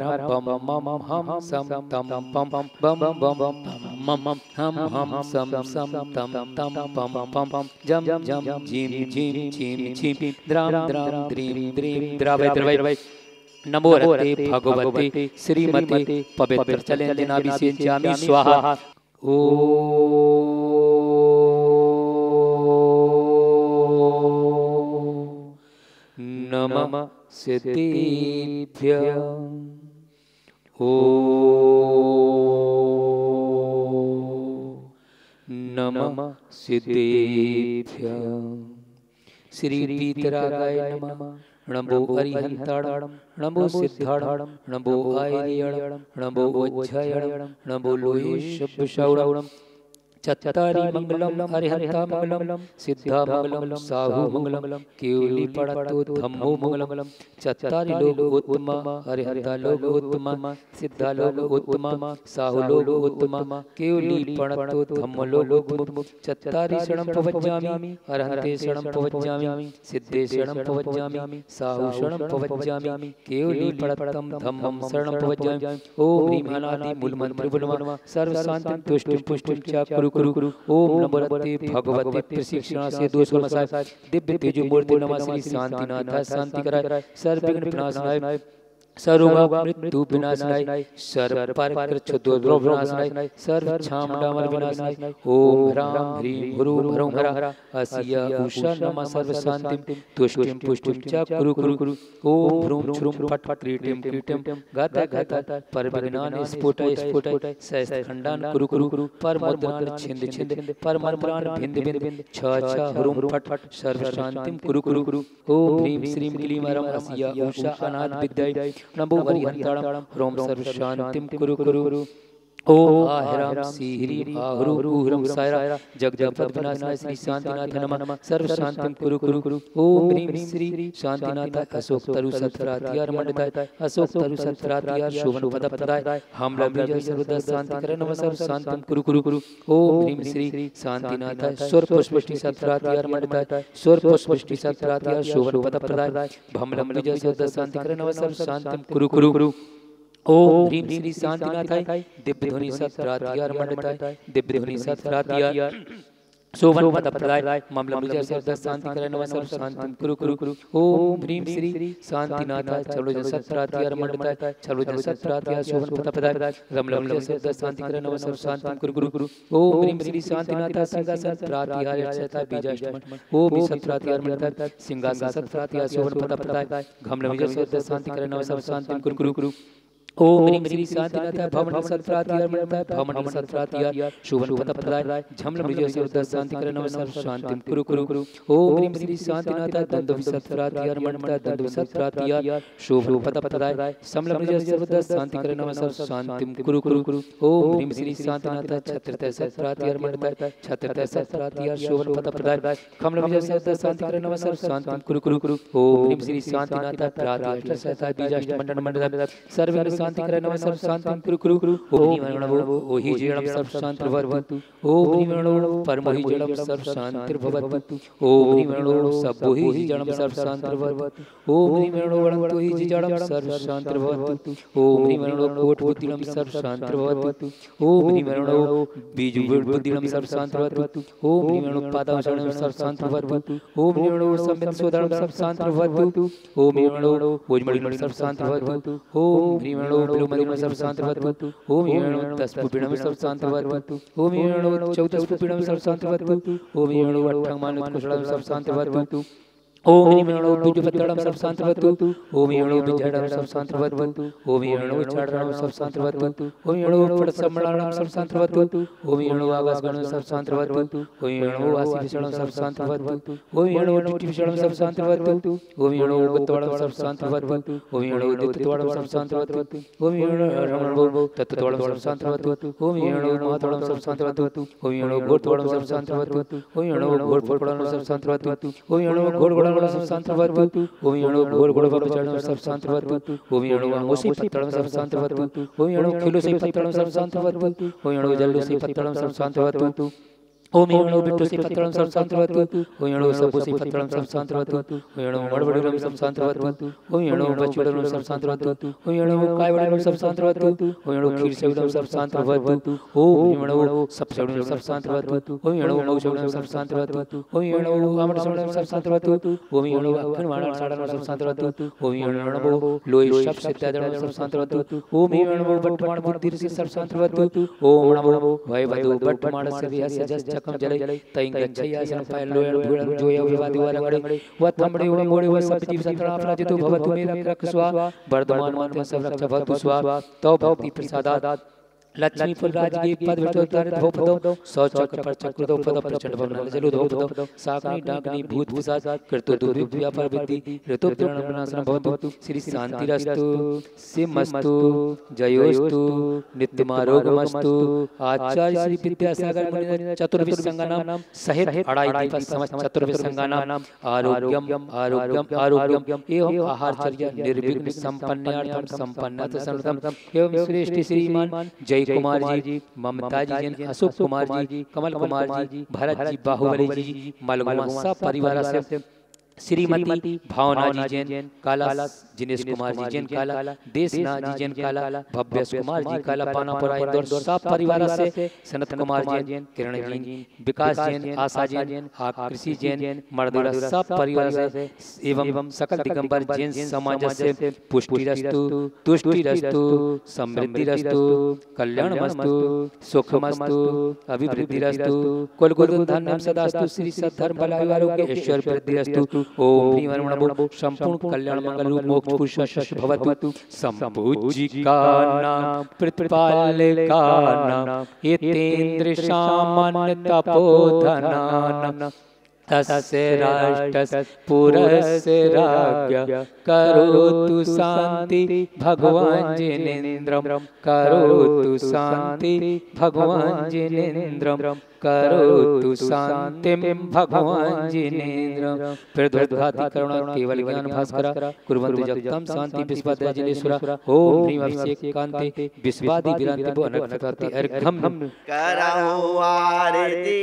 हर बम मम हम सम तम पम बम बम मम हम सम सम तम तम पम पम जम जम झीम झीम झीम झीम द्राम द्राम द्रीम द्रीम द्रावय द्रवय नमो रते भगवते श्रीमते पवित्र चलेन्द्रनाभिषेच्यामि स्वाहा। ओ नमः सिद्धेभ्यः। ओ नमः सिद्धेभ्यः। श्री वीतरागाय नमः। नमो अरिहंताणं नमो सिद्धाणं नमो आयर्यणं नमो वज्रयणं नमो लोहेशवशौणं चत्तारि मंगलम अरिहंता मंगलम सिद्धा मंगलम साहु मंगलम केवली पड़तो धम्मो मंगलम चत्तारि लोग उत्तम अरिहंता लोग उत्तम सिद्धा लोग उत्तम साहु लोग उत्तम केवली पड़तो धम्म लोग उत्तम चत्तारि शरणं पवज्जामि अरिहंते शरणं पवज्जामि सिद्धे शरणं पवज्जामि साहु शरणं पवज्जामि केवली पड़तम धम्मं शरणं पवज्जामि। ओम ह्रीं अनादि मूलमंत्र बोलवा सर्व शांति तुष्टि पुष्टि च कुरु कुरु। ओम नमो रते भगवते प्रशिक्षण से दोष मसाय दिव्य तेजो मूर्ति नमः श्री शांतिनाथ शांति कराय सर्व विघ्न विनाशनाय सर्व मृत्यु विनाशनाय सर्व पार छद्रोह विनाशनाय सर्व छाम डामर विनाशनाय। ओम ह्रां ह्रीं हुरुं हरं हरा अस्य उषा नमः सर्व शांतिं तुष्टिं पुष्टिं च कुरु कुरु। ओम ह्रूं छ्रूं फट क्रीटिं क्रीटिं गाता गाता परविघ्नानि स्फुटय स्फुटय सहस्र खंडान कुरु कुरु परमोदनानि छिंद छिंद परमर्पणानि भिंद भिंद छ छ हुरुं फट सर्व शांतिं कुरु कुरु। ओम ह्रीं श्रीं क्लीं वरं अस्य उषा अनाद विद्याय नमो अरिहंताणं ह्रौं सर्व शांतिं कुरु कुरु। ओम आहिराम श्रीह्रीं आहुरु उहुरं सायरा जगजपद विनाशनाय श्री शांतिनाथ नमः सर्व शांतिं कुरु कुरु। ओम ह्रीं श्री शांतिनाथ अशोक तरु सत्प्रातिहार मंडिताय अशोक तरु सत्प्रातिहार शोभन पद प्रदाय हम लंबी सर्वदा शांति करे नमः सर्व शांतिं कुरु कुरु। ओम ह्रीं श्री शांतिनाथ स्वर पुष्टि सत्प्रातिहार मंडिताय स्वर पुष्टि सत्प्रातिहार शोभन पद प्रदाय हम लंबी सर्वदा शांति करे नमः सर्व शांतिं कुरु कुरु। ओम ह्रीं श्री शांतिनाथाय दिव्य ध्वनि सत्प्रातिहार मंडिताय दिव्य ध्वनि सत्प्रातिहार शोभन पद प्रदाय मम लंबी सर्वदा शांति करे नमः सर्व शांतिं कुरु कुरु। ओम ह्रीं श्री शांतिनाथाय चलो सत्प्रातिहार मंडिताय चलो सत्प्रातिहार शोभन पद प्रदाय रम लंबी सर्वदा शांति करे नमः सर्व शांतिं कुरु कुरु। ओम ह्रीं श्री शांतिनाथाय सिंहासन प्रातिहार यक्षता बीजाष्टमन ओम सत्प्रातिहार मंडिताय सिंहासन सत्प्रातिहार शोभन पद प्रदाय घम लंबी सर्वदा शांति करे नमः सर्व शांतिं कुरु कुरु। ओम ह्रीं श्री शांतिनाथाय भवन सत्प्रातिहार मंडिताय भवन सत्प्रातिहार शोभन पद प्रदाय झम लंबी सर्वदा शांति करे नमः सर्व शांतिं कुरु कुरु। ओम ह्रीं श्री शांतिनाथाय दंड सत्प्रातिहार मंडिताय दंड सत्प्रातिहार शोभन पद प्रदाय सम लंबी सर्वदा शांति करे नमः सर्व शांतिं कुरु कुरु। ओम ह्रीं श्री शांतिनाथाय छत्रतय सत्प्रातिहार मंडिताय छत्रतय सत्प्रातिहार शोभन पद प्रदाय खम लंबी सर्वदा शांति करे नमः सर्व शांतिं कुरु कुरु। ओम ह्रीं श्री शांतिनाथाय प्रातिहार सत्ता बीजाष्टमंडन मंडिताय सर्व शांति करे नमः सर्व शांतिं कुरु कुरु। ओम ह्रीं ओहि जीणं सर्व शांतिर्भवतु ओम ह्रीं परमोहि जीणं सर्व शांतिर्भवतु ओम ह्रीं सबोहि जीणं सर्व शांतिर्भवतु ओम ह्रीं वणन्तोहि जीणं सर्व शांतिर्भवतु ओम ह्रीं कोट बुद्धिणं सर्व शांतिर्भवतु ओम ह्रीं बीजु बुद्धिणं सर्व शांतिर्भवतु ओम ह्रीं पादांशणं सर्व शांतिर्भवतु ओम ह्रीं सम्यक् सोदनं सर्व शांतिर्भवतु ओम ह्रीं ओजमणिनं सर्व शांतिर्भवतु ओम ह्रीं मलिनं सर्व शांतिर्भवतु ओम ह्रीं दशपुपिणं सर्व शांतिर्भवतु ओम ह्रीं चौदशपुपिणं सर्व शांतिर्भवतु ओम ह्रीं अट्ठमानकुशलं सर्व शांतिर्भवतु ओम ह्रीं बीजपत्रं सर्व शांतिर्भवतु ओम ह्रीं बीजडं सर्व शांतिर्भवतु ओम ह्रीं चारणं सर्व शांतिर्भवतु ओम ह्रीं फटसम्मलनं सर्व शांतिर्भवतु ओम ह्रीं आकाशगणं सर्व शांतिर्भवतु ओम ह्रीं वासिविषणं सर्व शांतिर्भवतु ओम ह्रीं टिटिविषणं सर्व शांतिर्भवतु ओम ह्रीं उगतवाणं सर्व शांतिर्भवतु ओम ह्रीं उदितवाणं सर्व शांतिर्भवतु ओम ह्रीं रमणं तत्त्ववाणं सर्व शांतिर्भवतु ओम ह्रीं महात्वाणं सर्व शांतिर्भवतु ओम ह्रीं घोरत्वाणं सर्व शांतिर्भवतु ओम ह्रीं घोरफोड़ं सर्व शांतिर्भवतु ओम ह्रीं घोर सर्व शांतिर्भवतु ओम ह्रीं घोर घोर चरणं सर्व शांतिर्भवतु ओम ह्रीं अंगोसी पत्तलं सर्व शांतिर्भवतु ओम ह्रीं खिलोसी पत्तलं सर्व शांतिर्भवतु ओम ह्रीं जल्लोसी पत्तलं सर्व शांतिर्भवतु ओम यणो बिट्टु से पत्रम संसांतरवतु ओम यणो सबु से पत्रम संसांतरवतु ओम यणो मड़बड़ुरम संसांतरवतु ओम यणो बचुड़रम संसांतरवतु ओम यणो कायवड़रम संसांतरवतु ओम यणो खीरसेवडम संसांतरवतु ओम यणो सपसेवडम संसांतरवतु ओम यणो मौसेवडम संसांतरवतु ओम यणो अमरसेवडम संसांतरवतु ओम यणो अखनवाणम साडरम संसांतरवतु ओम यणो लोय शप सिद्धादरम संसांतरवतु ओम यणो बट्टमाण बुद्धि से संसांतरवतु ओम नमो वैवदो बट्टमाण से जस चकम जले तैं गच्छयासन फैलोय भूरण जोय विवादि वरंगड़े वतमड़े उड़मोड़े व सब जीव संतरा अपराजितो भवतु मेरा रख स्वा वर्धमान माते सब रक्षा भवतु स्वा तो भक्ति प्रसादात् लक्ष्मीपुर राजगीर पद वितोतारित भोपदो सौ चक्र पर चक्र दो पद प्रचंड भवन जलो धोपदो साकनी डाकनी भूत पिशाच कृतो दुर्भिक्ष व्यापार विद्धि ऋतु त्रण विनाशनं भवतु श्री शांतिरस्तु सिमस्तु जयोस्तु नित्यमारोगमस्तु आचार्य श्री विद्यासागर मुनि चतुर्विध संगानाम सहित अढ़ाई दीप समस्त चतुर्विध संगानाम आरोग्यम आरोग्यम आरोग्यम एवं आहारचर्या निर्विघ्न संपन्नार्थम संपन्नत सनतम एवं श्रेष्ठ श्रीमान जय कुमार जी, ममता जी, अशोक कुमार जी, कमल कुमार जी, भरत जी, बाहुबली जी, मलगुमा सब परिवार से श्रीमती भावना जी जैन काला, जिनेश कुमार जी जैन काला, देशना जी जैन काला, भव्य कुमार जी काला, पानापुरा इंदौर सब परिवार से सनत कुमार जैन, किरण जैन, विकास जैन, आशा जैन, आकृषि जैन, मर्दुला सब परिवार से एवं सकल दिगंबर जैन समाज से पुष्टिरस्तु, तुष्टिरस्तु, समृद्धिरस्तु, कल्याणमस्तु, सुखमस्तु, अभिवृद्धिरस्तु, कुल कुल धनम सदास्तु, श्री सद्धर्म भल आरोग्य ऐश्वर्य वृद्धिरस्तु। ओम ह्रीं नमो संपूर्ण कल्याण मंगल रूप मोक्ष पुरुष भवतु संपूजिका नाम प्रतिपालका नाम यतेन्द्र सामान्य तपोधना तस्य राष्ट्रस्य पुरस्य राज्ञ करोतु शांति भगवान जिनेन्द्रम करोतु शांति भगवान जिनेन्द्रम करोतु शांतिम भगवान जिनेन्द्रम प्रद्वद्घाति करुणा केवल ज्ञान भास्करा कुर्वन्तु जगतां शांति विश्वाद्या जिनेश्वरा ओम ह्रीं अभिषेक कांते विश्वादि विरांति भो अनर्थकाति अर्घम करहु आरती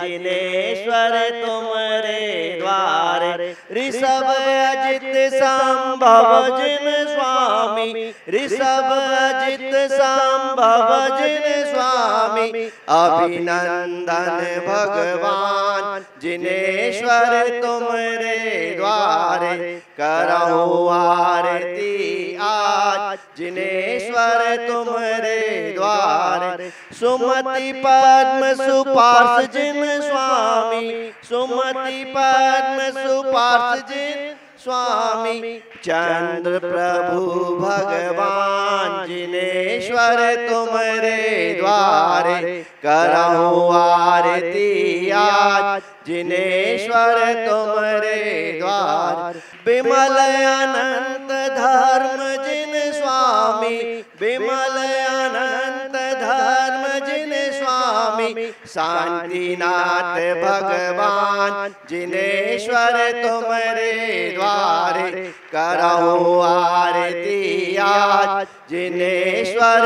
जिनेश्वर तुमरे द्वारे ऋषभ अजित संभव जिन स्वामी ऋषभ अजित संभव जिन स्वामी अभिनंदन भगवान जिनेश्वर तुमरे द्वारे करहु आरती आज जिनेश्वर तुमरे द्वारे सुमति पद्म सुपार्श जिन स्वामी सुमति पद्म सुपार्श जिन स्वामी चंद्र प्रभु भगवान जिनेश्वर तुमरे द्वारे करहु आरती आज जिनेश्वर तुमरे द्वार विमल अनंत धर्म जिन स्वामी विमल अनंत धर्म जिन स्वामी शांतिनाथ भगवान जिनेश्वर तुमरे द्वारे करहु आरती आज जिनेश्वर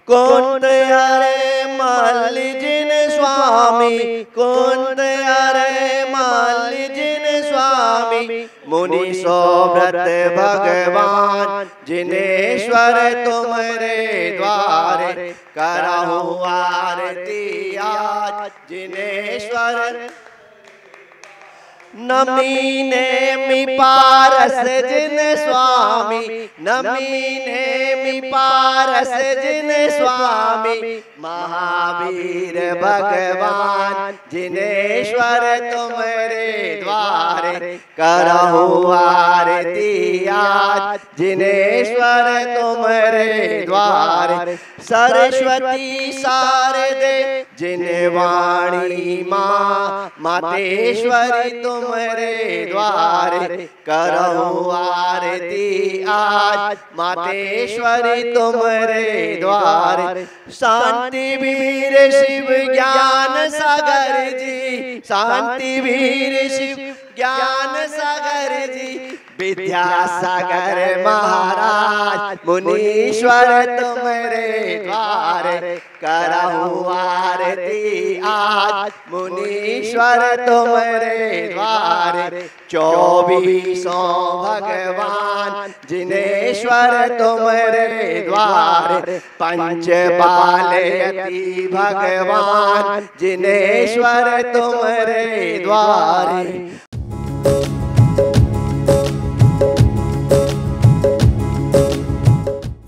कुंद हरे मल्ल जिन स्वामी कुंद हरे मल्ल जिन स्वामी मुनि सोव्रत भगवान जिनेश्वर तुमरे द्वारे करहु आरती आज जिनेश्वर नमी नेमि पारस जिन स्वामी नमी नेमि पारस जिन स्वामी महावीर भगवान जिनेश्वर तुमरे द्वारे करहु आरती आज जिनेश्वर तुमरे द्वारे सरस्वती शारदे जिन वाणी माँ मातेश्वरी तुमरे द्वारे करहु आरती आज मातेश्वरी तुमरे द्वारे शांति वीर शिव ज्ञान सागर जी शांति वीर शिव ज्ञान सागर जी विद्यासागर महाराज मुनीश्वर तुम्हारे द्वार करहूं आरती आज मुनीश्वर तुम्हारे द्वार 24 भगवान जिनेश्वर तुम्हारे द्वार पंचपालयति भगवान जिनेश्वर तुम्हारे द्वार।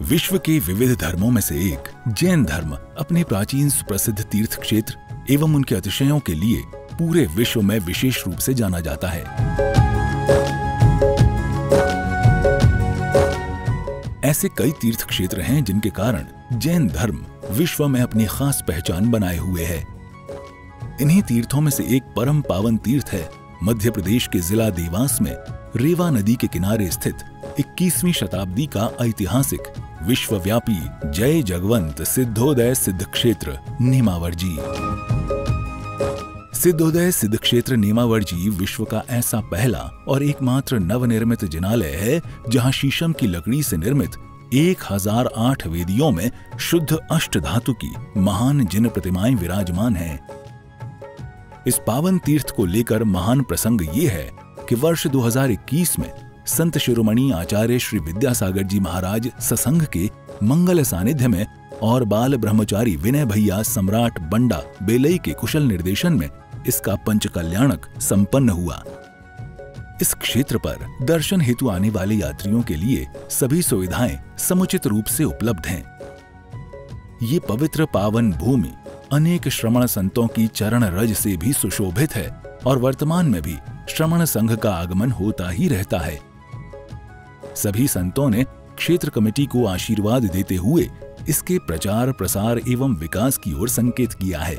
विश्व के विविध धर्मों में से एक जैन धर्म अपने प्राचीन सुप्रसिद्ध तीर्थ क्षेत्र एवं उनके अतिशयों के लिए पूरे विश्व में विशेष रूप से जाना जाता है। ऐसे कई तीर्थ क्षेत्र हैं जिनके कारण जैन धर्म विश्व में अपनी खास पहचान बनाए हुए है। इन्हीं तीर्थों में से एक परम पावन तीर्थ है मध्य प्रदेश के जिला देवास में रेवा नदी के किनारे स्थित 21वीं शताब्दी का ऐतिहासिक विश्वव्यापी जय जगवंत सिद्धोदय सिद्ध क्षेत्र नेमावर जी। सिद्धोदय सिद्ध क्षेत्र नेमावर जी विश्व का ऐसा पहला और एकमात्र नवनिर्मित जिनालय है जहां शीशम की लकड़ी से निर्मित 1008 वेदियों में शुद्ध अष्टधातु की महान जिन प्रतिमाएं विराजमान हैं। इस पावन तीर्थ को लेकर महान प्रसंग ये है कि वर्ष 2021 में संत शिरोमणि आचार्य श्री विद्यासागर जी महाराज ससंघ के मंगल सानिध्य में और बाल ब्रह्मचारी विनय भैया सम्राट बंडा बेलई के कुशल निर्देशन में इसका पंच कल्याणक संपन्न हुआ। इस क्षेत्र पर दर्शन हेतु आने वाले यात्रियों के लिए सभी सुविधाएं समुचित रूप से उपलब्ध हैं। ये पवित्र पावन भूमि अनेक श्रमण संतों की चरण रज से भी सुशोभित है और वर्तमान में भी श्रमण संघ का आगमन होता ही रहता है। सभी संतों ने क्षेत्र कमेटी को आशीर्वाद देते हुए इसके प्रचार प्रसार एवं विकास की ओर संकेत किया है।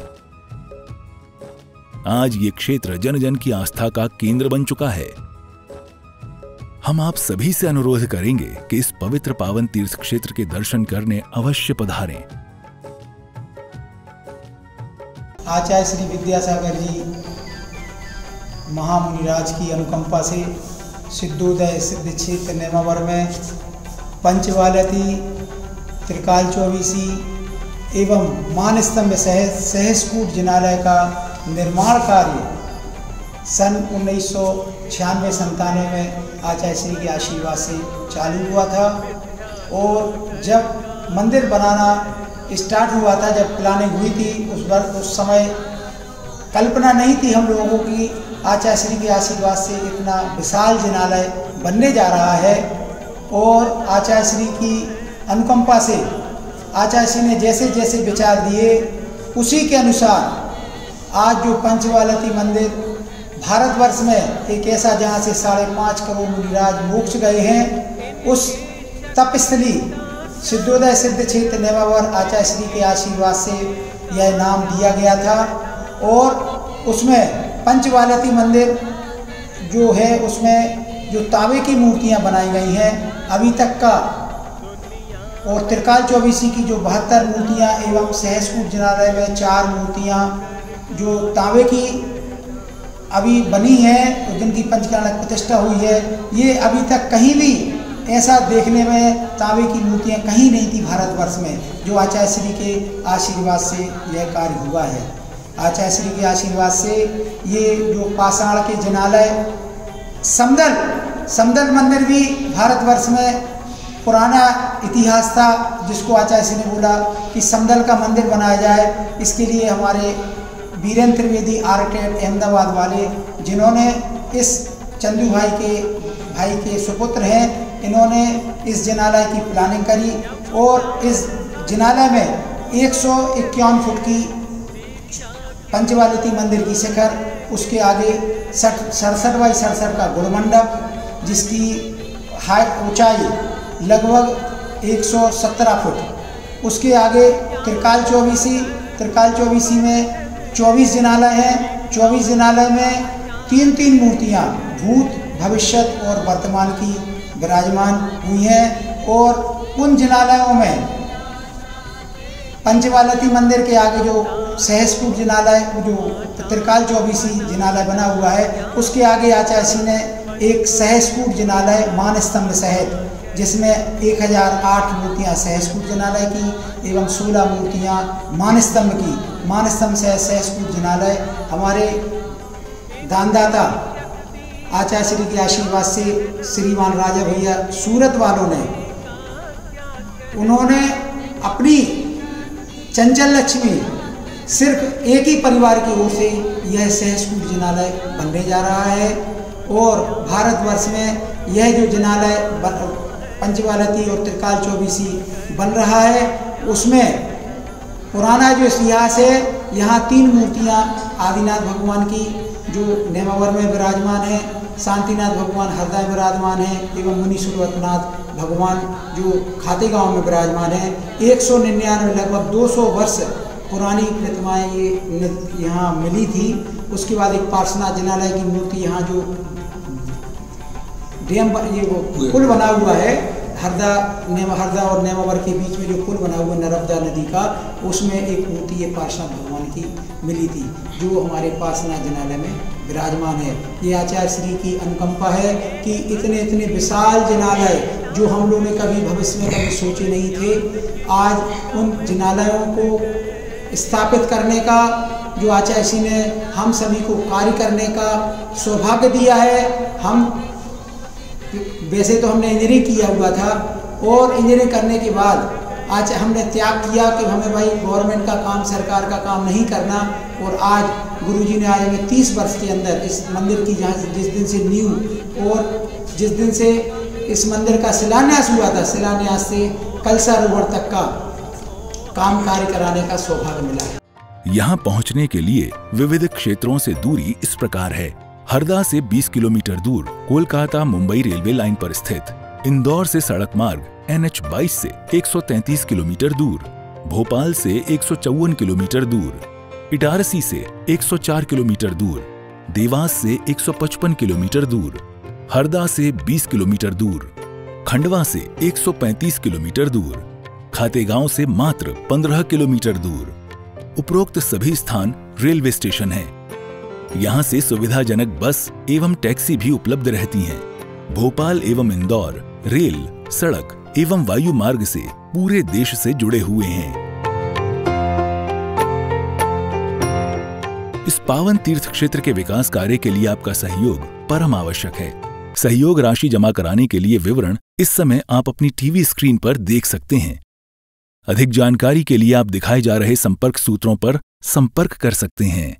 आज ये क्षेत्र जन जन की आस्था का केंद्र बन चुका है। हम आप सभी से अनुरोध करेंगे कि इस पवित्र पावन तीर्थ क्षेत्र के दर्शन करने अवश्य पधारें। आचार्य श्री विद्यासागर जी महामुनिराज की अनुकंपा से सिद्धोदय सिद्ध क्षेत्र नेमावर में पंचवालयति त्रिकाल चौबीसी एवं मान स्तंभ सहस्कूट जिनालय का निर्माण कार्य सन 1996-97 में आचार्य श्री के आशीर्वाद से चालू हुआ था। और जब मंदिर बनाना स्टार्ट हुआ था, जब प्लानिंग हुई थी, उस समय कल्पना नहीं थी हम लोगों की आचार्य श्री के आशीर्वाद से इतना विशाल जिनालय बनने जा रहा है। और आचार्य श्री की अनुकंपा से आचार्य श्री ने जैसे जैसे विचार दिए उसी के अनुसार आज जो पंचवालयति मंदिर भारतवर्ष में एक ऐसा जहाँ से 5.5 करोड़ मुनिराज मोक्ष गए हैं, उस तपस्थली सिद्धोदय सिद्ध क्षेत्र नेमावर आचार्य श्री के आशीर्वाद से यह नाम दिया गया था। और उसमें पंचवालयति मंदिर जो है उसमें जो तांबे की मूर्तियां बनाई गई हैं अभी तक का, और त्रिकाल चौबीसी की जो 72 मूर्तियां एवं सहस्कूट जिनालय में 4 मूर्तियां जो तांबे की अभी बनी हैं, जिनकी पंचकर्णक प्रतिष्ठा हुई है, ये अभी तक कहीं भी ऐसा देखने में तांबे की मूर्तियां कहीं नहीं थी भारतवर्ष में, जो आचार्य श्री के आशीर्वाद से यह कार्य हुआ है। आचार्य श्री के आशीर्वाद से ये जो पाषाण के जिनालय समदल मंदिर भी भारतवर्ष में पुराना इतिहास था, जिसको आचार्य श्री ने बोला कि समदल का मंदिर बनाया जाए। इसके लिए हमारे वीरेंद्र त्रिवेदी आर्किटेक्ट अहमदाबाद वाले, जिन्होंने इस चंदू भाई के सुपुत्र हैं, इन्होंने इस जिनालय की प्लानिंग करी और इस जिनालय में 151 फुट की पंचवालयति मंदिर की शिखर, उसके आगे 67 बाई 67 का गुड़मंडप, जिसकी ऊंचाई लगभग 117 फुट, उसके आगे त्रिकाल चौबीसी में 24 जिनालय हैं। 24 जिनालय में 3 मूर्तियां भूत भविष्यत और वर्तमान की विराजमान हुई हैं। और उन जिनालयों में पंचवालयति मंदिर के आगे जो सहस्कूट जिनालय, जो त्रिकाल चौबीसी जिनालय बना हुआ है, उसके आगे आचार्य श्री ने एक सहस्कूट जिनालय मान स्तंभ सहित, जिसमें 1008 मूर्तियाँ सहस्कूट जिनालय की एवं 16 मूर्तियाँ मान स्तंभ की, मान स्तंभ सहस्कूट जिनालय हमारे दानदाता आचार्य श्री के आशीर्वाद से श्रीमान राजा भैया सूरत वालों ने, उन्होंने अपनी चंचल लक्ष्मी सिर्फ एक ही परिवार की ओर से यह सहस्कूट जिनालय बनने जा रहा है। और भारतवर्ष में यह जो जिनालय पंचवालती और त्रिकाल चौबीसी बन रहा है, उसमें पुराना जो इतिहास है, यहाँ 3 मूर्तियाँ आदिनाथ भगवान की जो नेमावर में विराजमान है, शांतिनाथ भगवान हरदा में विराजमान है एवं मुनि सुरवतनाथ भगवान जो खाते गांव में विराजमान है। 199 लगभग 200 वर्ष पुरानी प्रतिमाएँ ये यहाँ मिली थी। उसके बाद एक पार्श्वनाथ जिनालय की मूर्ति यहाँ जो डैम ये वो पुल बना हुआ है, हरदा और नेमावर के बीच में जो पुल बना हुआ नर्मदा नदी का, उसमें एक मूर्ति ये पार्श्वनाथ भगवान की मिली थी जो हमारे पार्श्वनाथ जिनालय में विराजमान है। ये आचार्य श्री की अनुकंपा है कि इतने विशाल जिनालय जो हम लोग ने कभी भविष्य में कभी सोचे नहीं थे, आज उन जिनालयों को स्थापित करने का जो आचार्य श्री ने हम सभी को कार्य करने का सौभाग्य दिया है। हम वैसे तो हमने इंजीनियरिंग किया हुआ था और इंजीनियरिंग करने के बाद आज हमने त्याग किया कि हमें भाई गवर्नमेंट का काम, सरकार का काम नहीं करना। और आज गुरुजी ने आज हमें 30 वर्ष के अंदर इस मंदिर की जिस दिन से नींव और जिस दिन से इस मंदिर का शिलान्यास हुआ था, शिलान्यास से कलशारोहण तक का काम कार्य कराने का सौभाग्य मिला है। यहाँ पहुँचने के लिए विविध क्षेत्रों से दूरी इस प्रकार है। हरदा से 20 किलोमीटर दूर कोलकाता मुंबई रेलवे लाइन पर स्थित, इंदौर से सड़क मार्ग NH 22 से 133 किलोमीटर दूर, भोपाल से 154 किलोमीटर दूर, इटारसी से 104 किलोमीटर दूर, देवास से 155 किलोमीटर दूर, हरदा से 20 किलोमीटर दूर, खंडवा से 135 किलोमीटर दूर, खातेगांव से मात्र 15 किलोमीटर दूर। उपरोक्त सभी स्थान रेलवे स्टेशन हैं। यहाँ से सुविधाजनक बस एवं टैक्सी भी उपलब्ध रहती हैं। भोपाल एवं इंदौर रेल, सड़क एवं वायु मार्ग से पूरे देश से जुड़े हुए हैं। इस पावन तीर्थ क्षेत्र के विकास कार्य के लिए आपका सहयोग परम आवश्यक है। सहयोग राशि जमा कराने के लिए विवरण इस समय आप अपनी टीवी स्क्रीन पर देख सकते हैं। अधिक जानकारी के लिए आप दिखाए जा रहे संपर्क सूत्रों पर संपर्क कर सकते हैं।